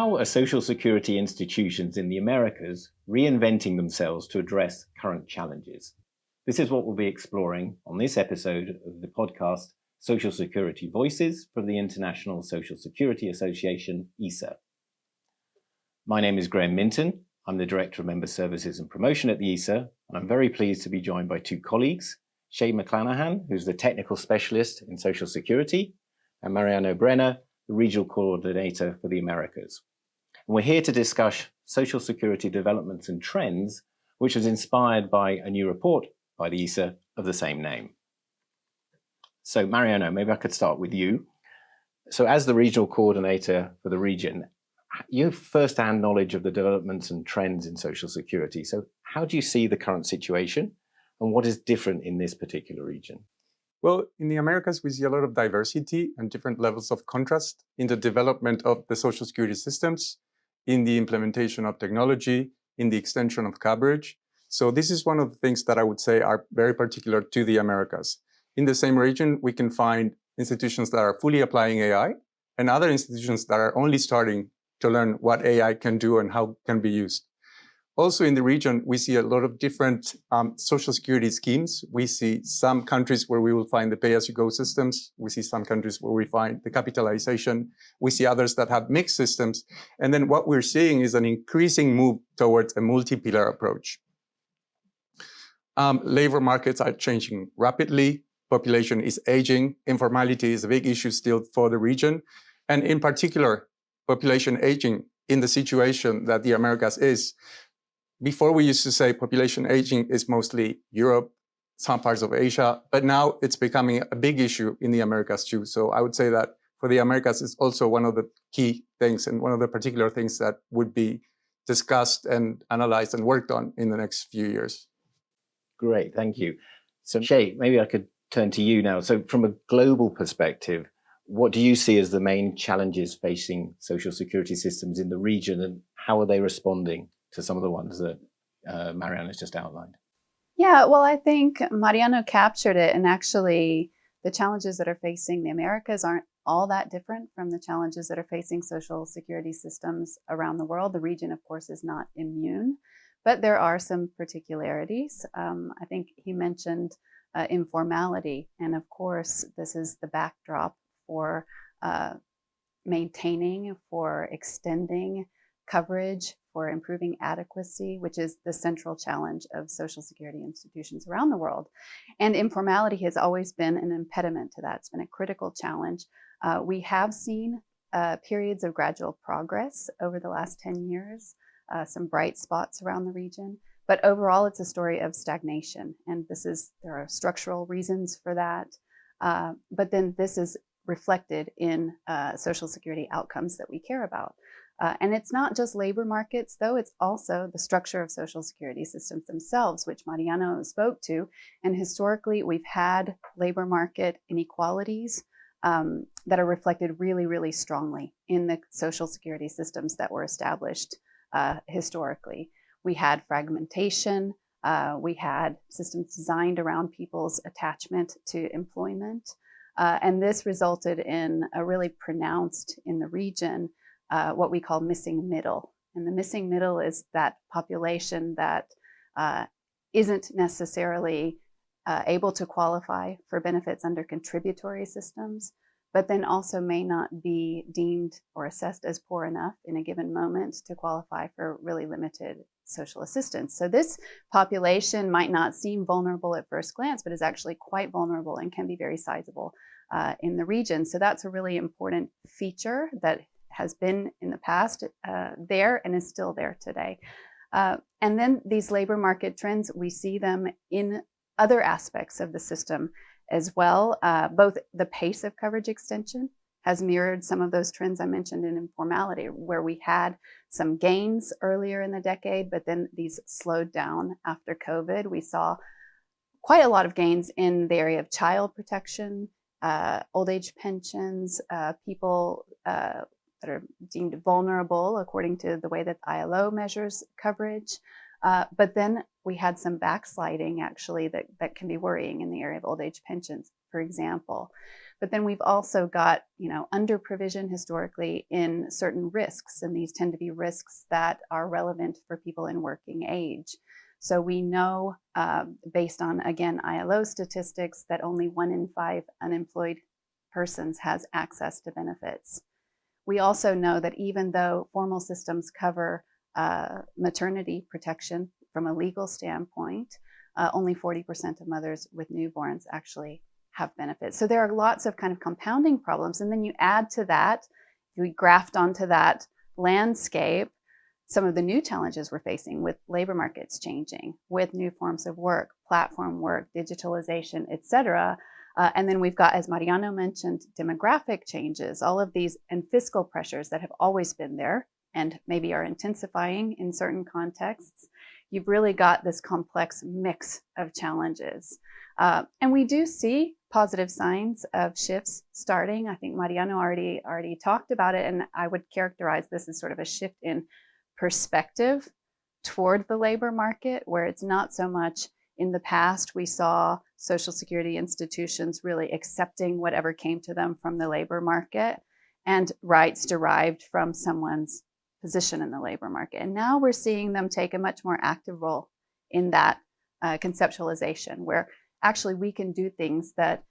How are social security institutions in the Americas reinventing themselves to address current challenges? This is what we'll be exploring on this episode of the podcast Social Security Voices from the International Social Security Association, ISA. My name is Graham Minton. I'm the Director of Member Services and Promotion at the ISA, and I'm very pleased to be joined by two colleagues, Shay McClanahan, who's the Technical Specialist in Social Security, and Mariano Brenner, the Regional Coordinator for the Americas. And we're here to discuss social security developments and trends, which was inspired by a new report by the ISA of the same name. So Mariano, maybe I could start with you. So as the Regional Coordinator for the region, you have first-hand knowledge of the developments and trends in social security. So how do you see the current situation and what is different in this particular region? Well, in the Americas, we see a lot of diversity and different levels of contrast in the development of the social security systems, in the implementation of technology, in the extension of coverage. So this is one of the things that I would say are very particular to the Americas. In the same region, we can find institutions that are fully applying AI and other institutions that are only starting to learn what AI can do and how it can be used. Also in the region, we see a lot of different social security schemes. We see some countries where we will find the pay-as-you-go systems. We see some countries where we find the capitalization. We see others that have mixed systems. And then what we're seeing is an increasing move towards a multi-pillar approach. Labor markets are changing rapidly. Population is aging. Informality is a big issue still for the region. And in particular, population aging in the situation that the Americas is. Before we used to say population aging is mostly Europe, some parts of Asia, but now it's becoming a big issue in the Americas too. So I would say that for the Americas, it's also one of the key things and one of the particular things that would be discussed and analyzed and worked on in the next few years. Great, thank you. So Shay, maybe I could turn to you now. So from a global perspective, what do you see as the main challenges facing social security systems in the region, and how are they responding to some of the ones that Mariano has just outlined? Yeah, well, I think Mariano captured it, and actually the challenges that are facing the Americas aren't all that different from the challenges that are facing social security systems around the world. The region, of course, is not immune, but there are some particularities. I think he mentioned informality, and of course, this is the backdrop for maintaining, for extending coverage, for improving adequacy, which is the central challenge of social security institutions around the world. And informality has always been an impediment to that. It's been a critical challenge. We have seen periods of gradual progress over the last 10 years, some bright spots around the region, but overall it's a story of stagnation. And there are structural reasons for that. But then this is reflected in social security outcomes that we care about. And it's not just labor markets, though, it's also the structure of social security systems themselves, which Mariano spoke to. And historically, we've had labor market inequalities that are reflected really, really strongly in the social security systems that were established historically. We had fragmentation. We had systems designed around people's attachment to employment. And this resulted in a really pronounced, in the region, what we call missing middle. And the missing middle is that population that isn't necessarily able to qualify for benefits under contributory systems, but then also may not be deemed or assessed as poor enough in a given moment to qualify for really limited social assistance. So this population might not seem vulnerable at first glance, but is actually quite vulnerable and can be very sizable in the region. So that's a really important feature that has been in the past there and is still there today. And then these labor market trends, we see them in other aspects of the system as well. Both the pace of coverage extension has mirrored some of those trends I mentioned in informality, where we had some gains earlier in the decade, but then these slowed down after COVID. We saw quite a lot of gains in the area of child protection, old age pensions, people that are deemed vulnerable according to the way that ILO measures coverage. But then we had some backsliding actually that can be worrying in the area of old age pensions, for example. But then we've also got, under provision historically in certain risks, and these tend to be risks that are relevant for people in working age. So we know, based on, again, ILO statistics, that only 1 in 5 unemployed persons has access to benefits. We also know that even though formal systems cover maternity protection from a legal standpoint, only 40% of mothers with newborns actually have benefits. So there are lots of kind of compounding problems. And then you add to that, we graft onto that landscape some of the new challenges we're facing with labor markets changing, with new forms of work, platform work, digitalization, et cetera. And then we've got, as Mariano mentioned, demographic changes, all of these, and fiscal pressures that have always been there and maybe are intensifying in certain contexts. You've really got this complex mix of challenges. And we do see positive signs of shifts starting. I think Mariano already talked about it, and I would characterize this as sort of a shift in perspective toward the labor market, where it's not so much in the past we saw Social Security institutions really accepting whatever came to them from the labor market and rights derived from someone's position in the labor market. And now we're seeing them take a much more active role in that conceptualization, where actually we can do things that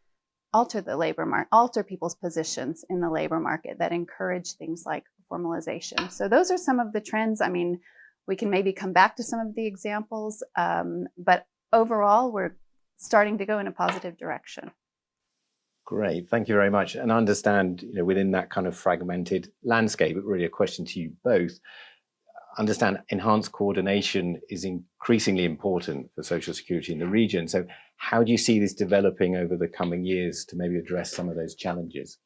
alter the labor market, alter people's positions in the labor market, that encourage things like formalization. So those are some of the trends. I mean, we can maybe come back to some of the examples, but overall, we're starting to go in a positive direction. Great, thank you very much. And I understand, within that kind of fragmented landscape, really a question to you both. Understand enhanced coordination is increasingly important for Social Security in the region. So how do you see this developing over the coming years to maybe address some of those challenges?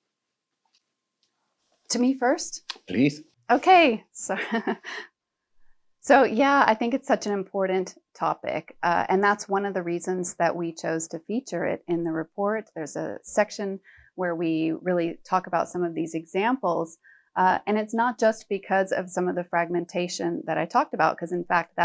To me first? Please. Okay, so yeah, I think it's such an important topic. And that's one of the reasons that we chose to feature it in the report. There's a section where we really talk about some of these examples. And it's not just because of some of the fragmentation that I talked about, because in fact,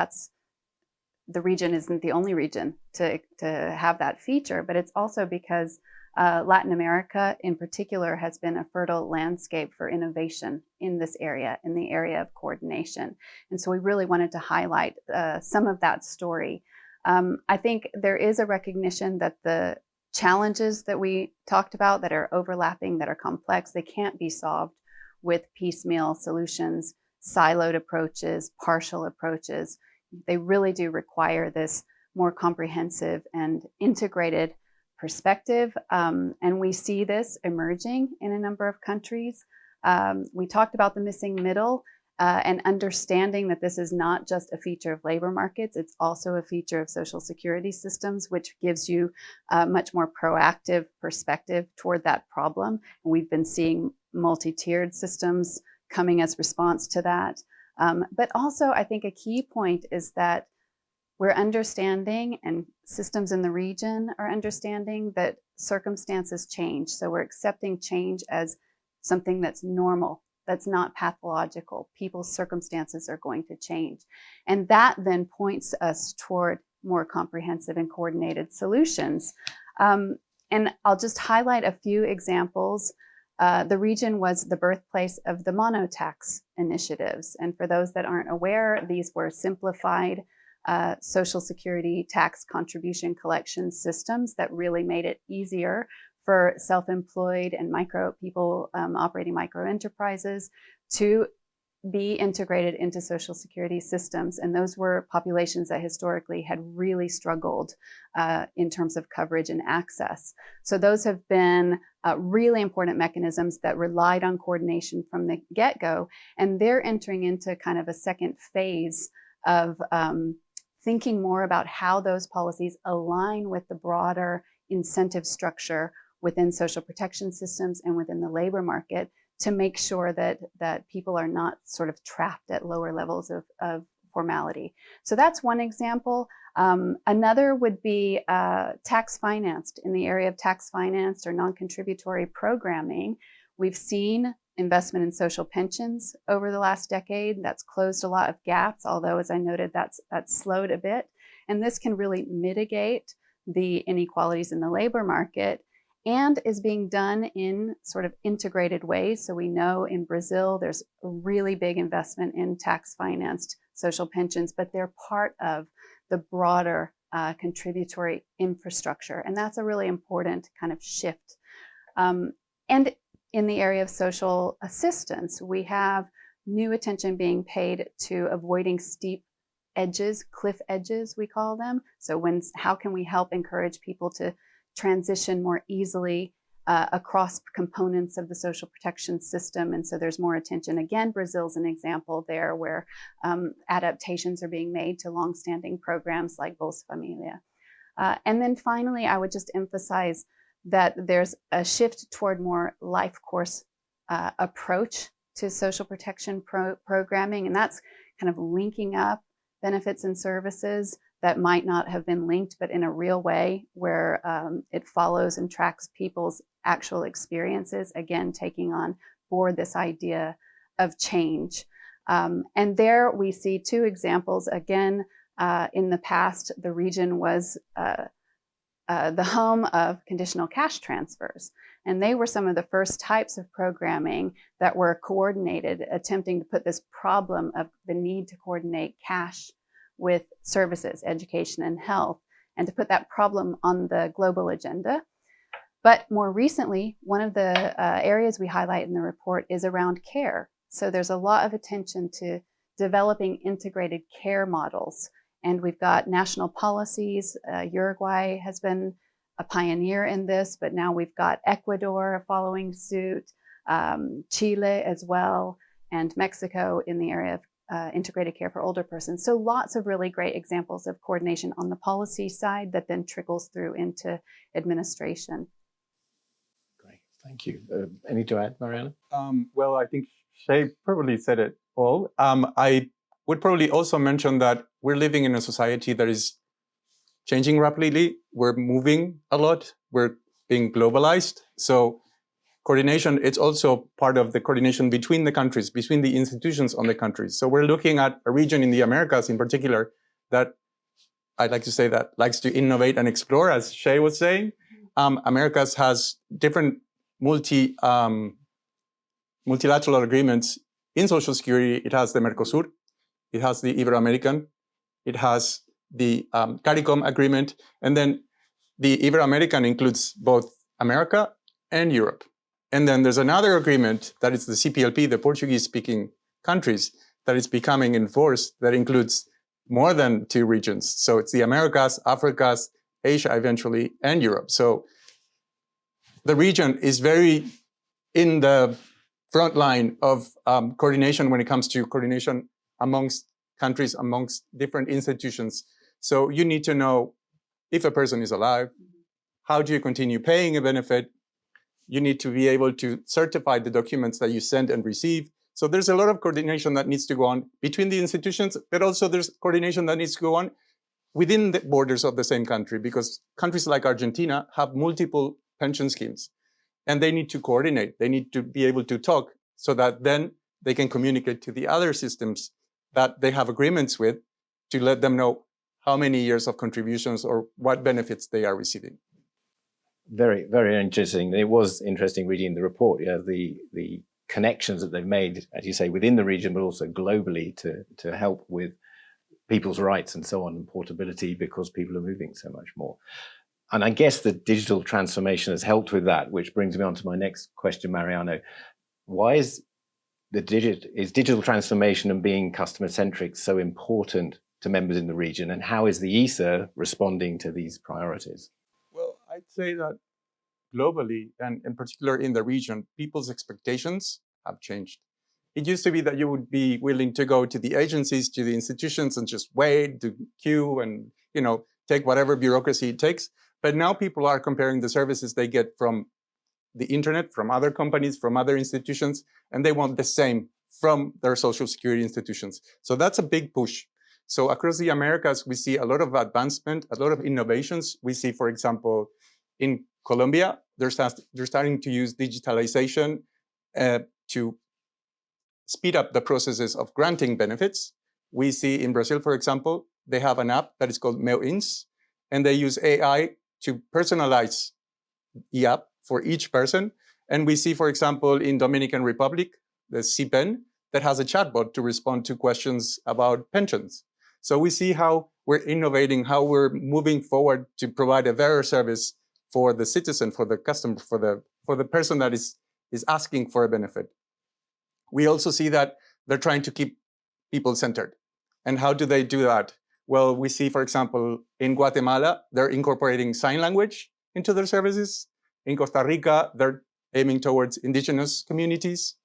the region isn't the only region to have that feature, but it's also because Latin America in particular has been a fertile landscape for innovation in this area, in the area of coordination. And so we really wanted to highlight some of that story. I think there is a recognition that the challenges that we talked about that are overlapping, that are complex, they can't be solved with piecemeal solutions, siloed approaches, partial approaches. They really do require this more comprehensive and integrated perspective. And we see this emerging in a number of countries. We talked about the missing middle and understanding that this is not just a feature of labor markets, it's also a feature of Social Security systems, which gives you a much more proactive perspective toward that problem. And we've been seeing multi-tiered systems coming as response to that. But also, I think a key point is that we're understanding, and systems in the region are understanding, that circumstances change. So we're accepting change as something that's normal, that's not pathological. People's circumstances are going to change. And that then points us toward more comprehensive and coordinated solutions. And I'll just highlight a few examples. The region was the birthplace of the monotax initiatives. And for those that aren't aware, these were simplified Social Security tax contribution collection systems that really made it easier for self-employed and people operating micro enterprises to be integrated into Social Security systems. And those were populations that historically had really struggled in terms of coverage and access. So those have been really important mechanisms that relied on coordination from the get-go. And they're entering into kind of a second phase of thinking more about how those policies align with the broader incentive structure within social protection systems and within the labor market, to make sure that people are not sort of trapped at lower levels of formality. So that's one example. Another would be tax financed. In the area of tax financed or non-contributory programming, we've seen investment in social pensions over the last decade. That's closed a lot of gaps, although, as I noted, that's slowed a bit. And this can really mitigate the inequalities in the labor market. and is being done in sort of integrated ways. So we know in Brazil, there's a really big investment in tax-financed social pensions, but they're part of the broader contributory infrastructure. And that's a really important kind of shift. And in the area of social assistance, we have new attention being paid to avoiding steep edges, cliff edges, we call them. So how can we help encourage people to transition more easily across components of the social protection system? And so there's more attention. Again, Brazil's an example there where adaptations are being made to longstanding programs like Bolsa Familia. And then finally, I would just emphasize that there's a shift toward more life course approach to social protection programming, and that's kind of linking up benefits and services that might not have been linked, but in a real way where it follows and tracks people's actual experiences, again, taking on board this idea of change. And there we see two examples. Again, in the past, the region was the home of conditional cash transfers. And they were some of the first types of programming that were coordinated, attempting to put this problem of the need to coordinate cash with services, education, and health, and to put that problem on the global agenda. But more recently, one of the areas we highlight in the report is around care. So there's a lot of attention to developing integrated care models. And we've got national policies. Uruguay has been a pioneer in this, but now we've got Ecuador following suit, Chile as well, and Mexico in the area of integrated care for older persons. So lots of really great examples of coordination on the policy side that then trickles through into administration. Great, thank you. Any to add, Mariana? Well, I think Shay probably said it all. I would probably also mention that we're living in a society that is changing rapidly. We're moving a lot. We're being globalized. So coordination, it's also part of the coordination between the countries, between the institutions on the countries. So we're looking at a region in the Americas in particular that I'd like to say that likes to innovate and explore, as Shay was saying. Americas has different multilateral agreements in Social Security. It has the Mercosur, it has the Ibero-American, it has the CARICOM agreement, and then the Ibero-American includes both America and Europe. And then there's another agreement that is the CPLP, the Portuguese-speaking countries, that is becoming enforced that includes more than 2 regions. So it's the Americas, Africas, Asia eventually, and Europe. So the region is very in the front line of coordination when it comes to coordination amongst countries, amongst different institutions. So you need to know if a person is alive, how do you continue paying a benefit? You need to be able to certify the documents that you send and receive. So there's a lot of coordination that needs to go on between the institutions, but also there's coordination that needs to go on within the borders of the same country, because countries like Argentina have multiple pension schemes and they need to coordinate. They need to be able to talk so that then they can communicate to the other systems that they have agreements with to let them know how many years of contributions or what benefits they are receiving. Very, very interesting. It was interesting reading the report, the connections that they've made, as you say, within the region, but also globally to help with people's rights and so on, and portability, because people are moving so much more. And I guess the digital transformation has helped with that, which brings me on to my next question, Mariano. Why is digital transformation and being customer-centric so important to members in the region, and how is the ESA responding to these priorities? Well, I'd say that globally, and in particular in the region, people's expectations have changed. It used to be that you would be willing to go to the agencies, to the institutions, and just wait, to queue, and take whatever bureaucracy it takes. But now people are comparing the services they get from the internet, from other companies, from other institutions, and they want the same from their social security institutions. So that's a big push. So across the Americas, we see a lot of advancement, a lot of innovations. We see, for example, in Colombia, they're starting to use digitalization to speed up the processes of granting benefits. We see in Brazil, for example, they have an app that is called Meu Ins, and they use AI to personalize the app for each person. And we see, for example, in Dominican Republic, the CPEN, that has a chatbot to respond to questions about pensions. So we see how we're innovating, how we're moving forward to provide a better service for the citizen, for the customer, for the person that is asking for a benefit. We also see that they're trying to keep people centered. And how do they do that? Well, we see, for example, in Guatemala, they're incorporating sign language into their services. In Costa Rica, they're aiming towards indigenous communities.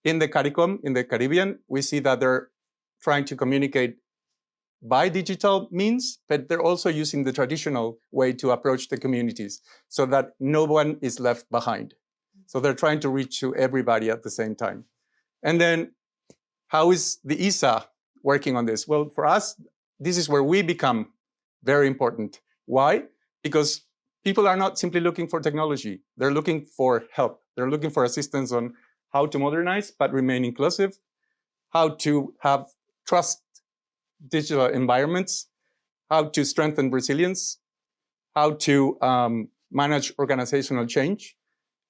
In the CARICOM, in the Caribbean, we see that they're trying to communicate by digital means, but they're also using the traditional way to approach the communities so that no one is left behind. So they're trying to reach to everybody at the same time. And then how is the ISA working on this? Well, for us, this is where we become very important. Why? Because people are not simply looking for technology. They're looking for help. They're looking for assistance on how to modernize but remain inclusive, how to have trust digital environments, how to strengthen resilience, how to manage organizational change,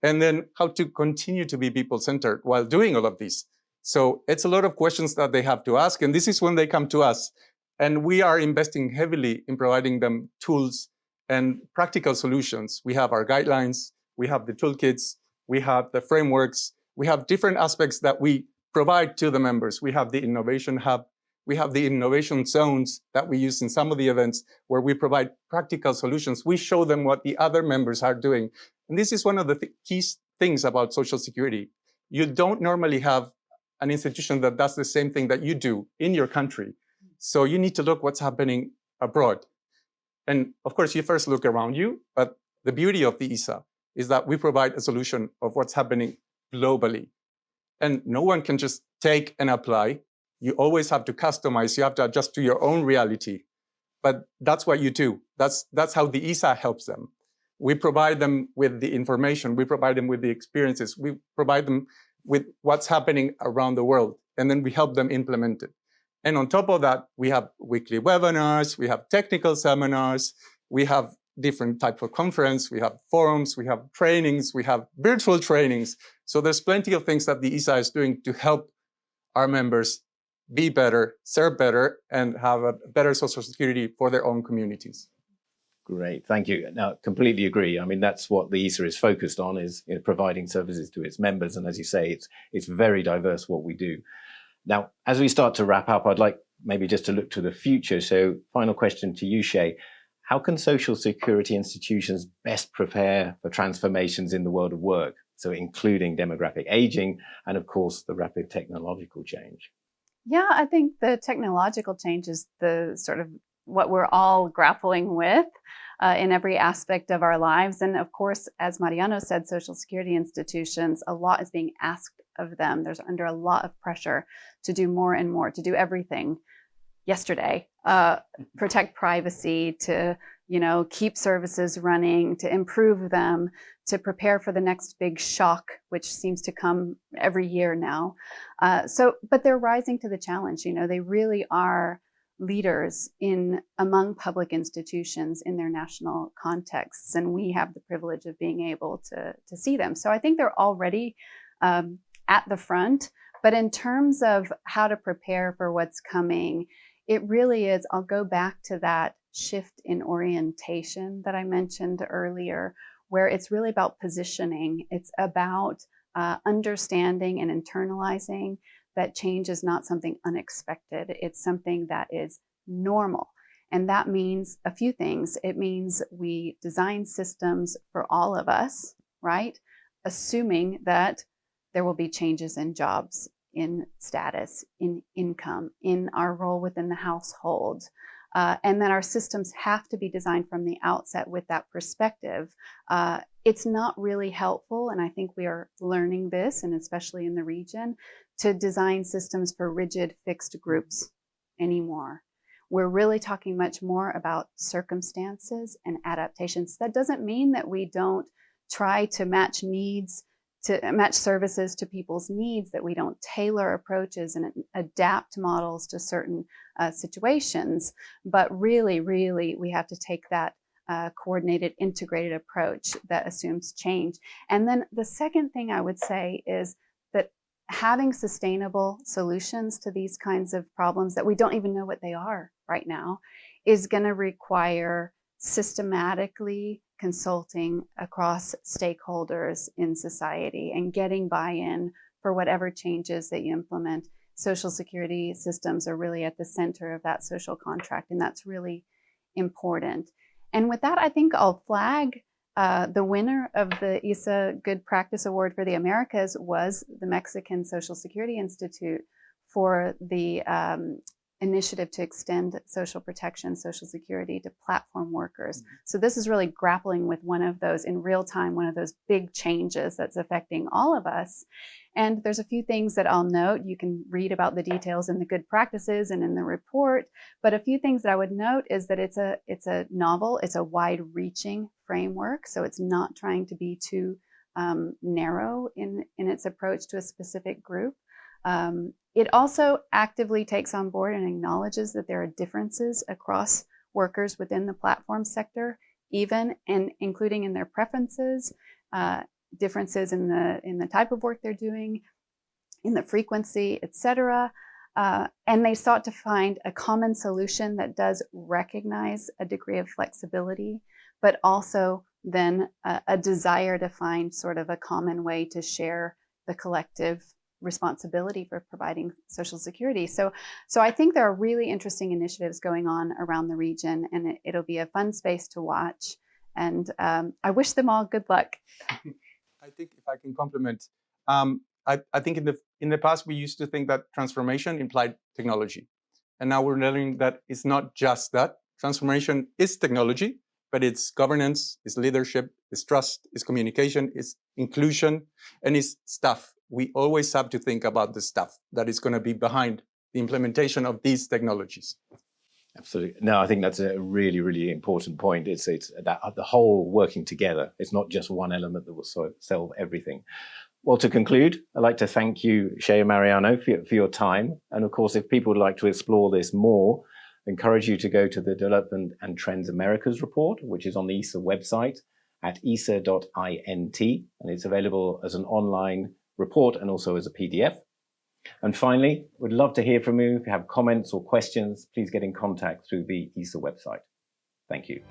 and then how to continue to be people-centered while doing all of this. So it's a lot of questions that they have to ask, and this is when they come to us. And we are investing heavily in providing them tools and practical solutions. We have our guidelines, we have the toolkits, we have the frameworks, we have different aspects that we provide to the members. We have the innovation hub, we have the innovation zones that we use in some of the events where we provide practical solutions. We show them what the other members are doing. And this is one of the key things about Social Security. You don't normally have an institution that does the same thing that you do in your country. So you need to look what's happening abroad. And of course, you first look around you, but the beauty of the ISA is that we provide a solution of what's happening globally. And no one can just take and apply. You always have to customize, you have to adjust to your own reality. But that's what you do. That's how the ISA helps them. We provide them with the information, we provide them with the experiences, we provide them with what's happening around the world, and then we help them implement it. And on top of that, we have weekly webinars, we have technical seminars, we have different types of conference, we have forums, we have trainings, we have virtual trainings. So there's plenty of things that the ISA is doing to help our members be better, serve better, and have a better Social Security for their own communities. Great, thank you. Now, completely agree. I mean, that's what the ISA is focused on, is providing services to its members. And as you say, it's very diverse what we do. Now, as we start to wrap up, I'd like maybe just to look to the future. So final question to you, Shay. How can Social Security institutions best prepare for transformations in the world of work? So including demographic aging and, of course, the rapid technological change. Yeah, I think the technological change is the sort of what we're all grappling with in every aspect of our lives. And of course, as Mariano said, Social Security institutions, a lot is being asked of them. There's under a lot of pressure to do more and more, to do everything yesterday, protect privacy, to keep services running, to improve them, to prepare for the next big shock, which seems to come every year now. But they're rising to the challenge. They really are leaders among public institutions in their national contexts, and we have the privilege of being able to see them. So I think they're already at the front, but in terms of how to prepare for what's coming, it really is, I'll go back to that shift in orientation that I mentioned earlier, where it's really about positioning. It's about understanding and internalizing that change is not something unexpected. It's something that is normal. And that means a few things. It means we design systems for all of us, right? Assuming that there will be changes in jobs, in status, in income, in our role within the household. And that our systems have to be designed from the outset with that perspective. It's not really helpful, and I think we are learning this, and especially in the region, to design systems for rigid, fixed groups anymore. We're really talking much more about circumstances and adaptations. That doesn't mean that we don't try to match needs, to match services to people's needs, that we don't tailor approaches and adapt models to certain situations. But really, really, we have to take that coordinated, integrated approach that assumes change. And then the second thing I would say is that having sustainable solutions to these kinds of problems that we don't even know what they are right now is going to require systematically consulting across stakeholders in society and getting buy-in for whatever changes that you implement. Social security systems are really at the center of that social contract, and that's really important. And with that, I think I'll flag the winner of the ISA Good Practice Award for the Americas was the Mexican Social Security Institute for the initiative to extend social protection, social security to platform workers. So this is really grappling with one of those in real time, one of those big changes that's affecting all of us. And there's a few things that I'll note. You can read about the details in the good practices and in the report, but a few things that I would note is that it's a novel, it's a wide-reaching framework, so it's not trying to be too narrow in its approach to a specific group. It also actively takes on board and acknowledges that there are differences across workers within the platform sector, even and including in their preferences, differences in the type of work they're doing, in the frequency, etc. And they sought to find a common solution that does recognize a degree of flexibility, but also then a desire to find sort of a common way to share the collective responsibility for providing social security. So I think there are really interesting initiatives going on around the region, and it'll be a fun space to watch. And I wish them all good luck. I think if I can compliment, I think in the past we used to think that transformation implied technology, and now we're learning that it's not just that. Transformation is technology, but it's governance, it's leadership, it's trust, it's communication, it's inclusion, and it's stuff. We always have to think about the stuff that is going to be behind the implementation of these technologies. Absolutely. No, I think that's a really, really important point. It's that the whole working together. It's not just one element that will solve everything. Well, to conclude, I'd like to thank you, Shea and Mariano, for your time. And of course, if people would like to explore this more, I encourage you to go to the Development and Trends Americas report, which is on the ISA website at isa.int. And it's available as an online report and also as a PDF. And finally, we'd love to hear from you. If you have comments or questions, please get in contact through the ISA website. Thank you.